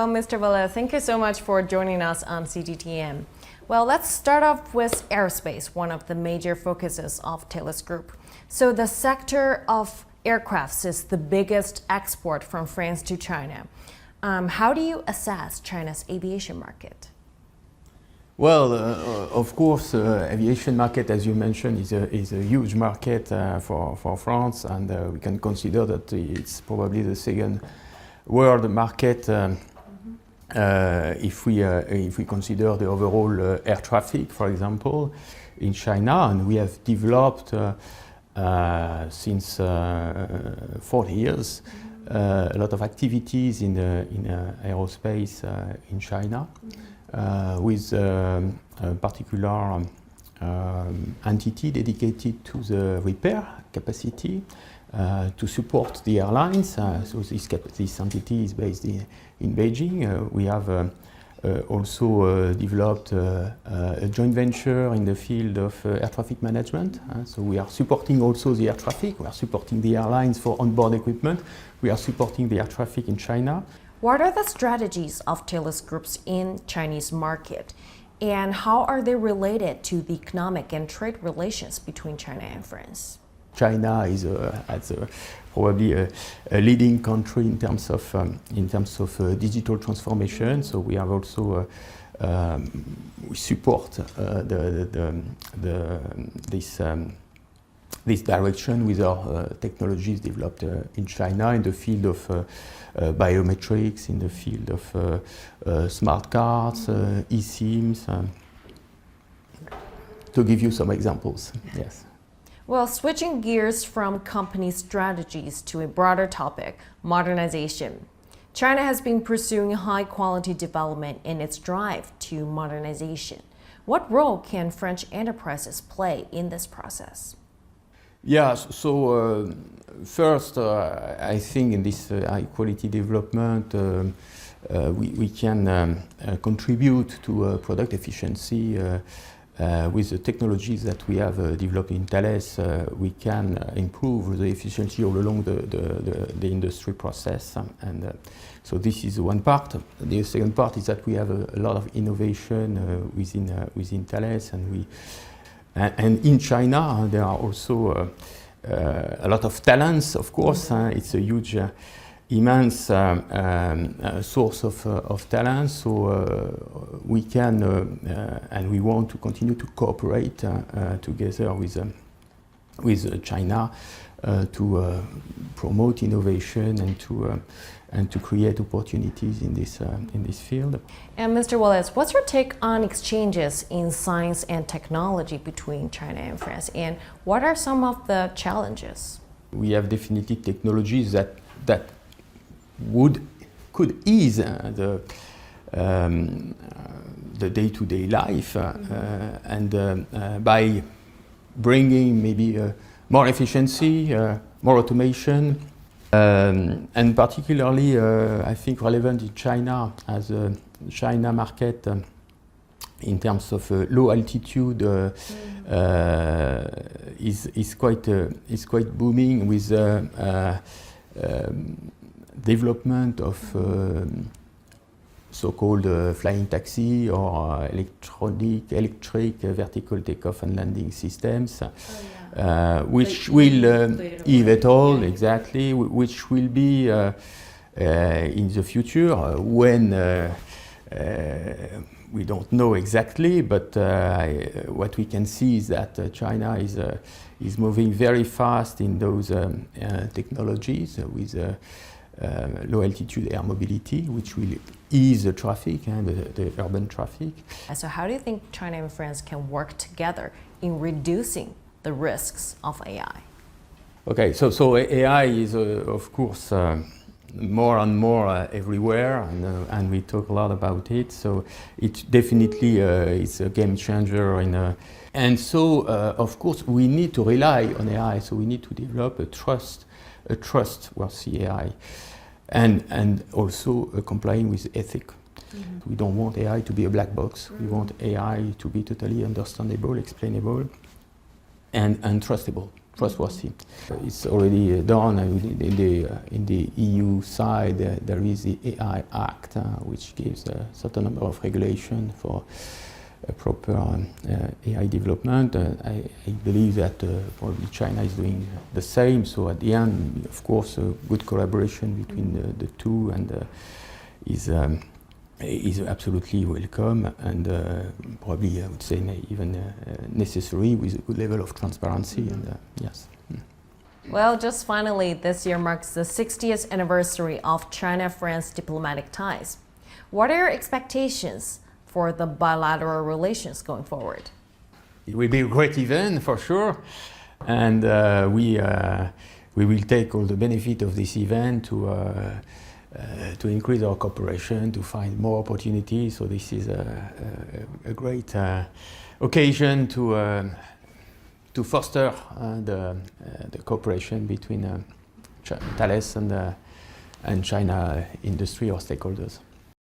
Well, Mr. Weulersse, thank you so much for joining us on CGTN. Well, let's start off with aerospace, one of the major focuses of Thales Group. So the sector of aircrafts is the biggest export from France to China. How do you assess China's aviation market? Well, of course, aviation market, as you mentioned, is a huge market for France, and we can consider that it's probably the second world market if we consider the overall air traffic, for example, in China. And we have developed since 40 years a lot of activities in aerospace in China. With a particular entity dedicated to the repair capacity to support the airlines. So this entity is based in Beijing. We have also developed a joint venture in the field of air traffic management. So we are supporting also the air traffic. We are supporting the airlines for onboard equipment. We are supporting the air traffic in China. What are the strategies of Thales Groups in Chinese market, and how are they related to the economic and trade relations between China and France? China is probably a leading country in terms of digital transformation. So we have also we support this direction with our technologies developed in China in the field of biometrics, in the field of smart cards, eSIMs, to give you some examples. Yes. Well, switching gears from company strategies to a broader topic, modernization. China has been pursuing high-quality development in its drive to modernization. What role can French enterprises play in this process? Yeah, so first, I think in this high-quality development, we can contribute to product efficiency with the technologies that we have developed in Thales. We can improve the efficiency all along the industry process, and so this is one part. The second part is that we have a lot of innovation within Thales, and in China, there are also a lot of talents, of course. It's a huge, immense source of talent. So we can and we want to continue to cooperate together with China to promote innovation and to create opportunities in this field. And Mr. Weulersse, what's your take on exchanges in science and technology between China and France, and what are some of the challenges? We have definitely technologies that could ease the day-to-day life, and by bringing maybe more efficiency, more automation. And particularly, I think relevant in China, as a China market in terms of low altitude is quite booming with development of so-called flying taxi or electric vertical takeoff and landing systems. Which will eVTOL, exactly, which will be in the future when we don't know exactly, but what we can see is that China is moving very fast in those technologies with low altitude air mobility, which will ease the traffic and the urban traffic. So how do you think China and France can work together in reducing the risks of AI? Okay, so AI is of course more and more everywhere, and we talk a lot about it. So it definitely is a game changer and so of course we need to rely on AI. So we need to develop a trustworthy AI, and also complying with ethics. We don't want AI to be a black box. We want AI to be totally understandable, explainable, and trustable. trustworthy. It's already done in the EU side. There is the AI Act, which gives a certain number of regulation for proper AI development. I believe that probably China is doing the same. So at the end, of course, a good collaboration between the two is absolutely welcome, and probably I would say even necessary, with a good level of transparency. And yes. Well, just finally, this year marks the 60th anniversary of China-France diplomatic ties. What are your expectations for the bilateral relations going forward? It will be a great event for sure, and we will take all the benefit of this event to increase our cooperation, to find more opportunities. So this is a great occasion to foster the cooperation between Thales and China industry or stakeholders.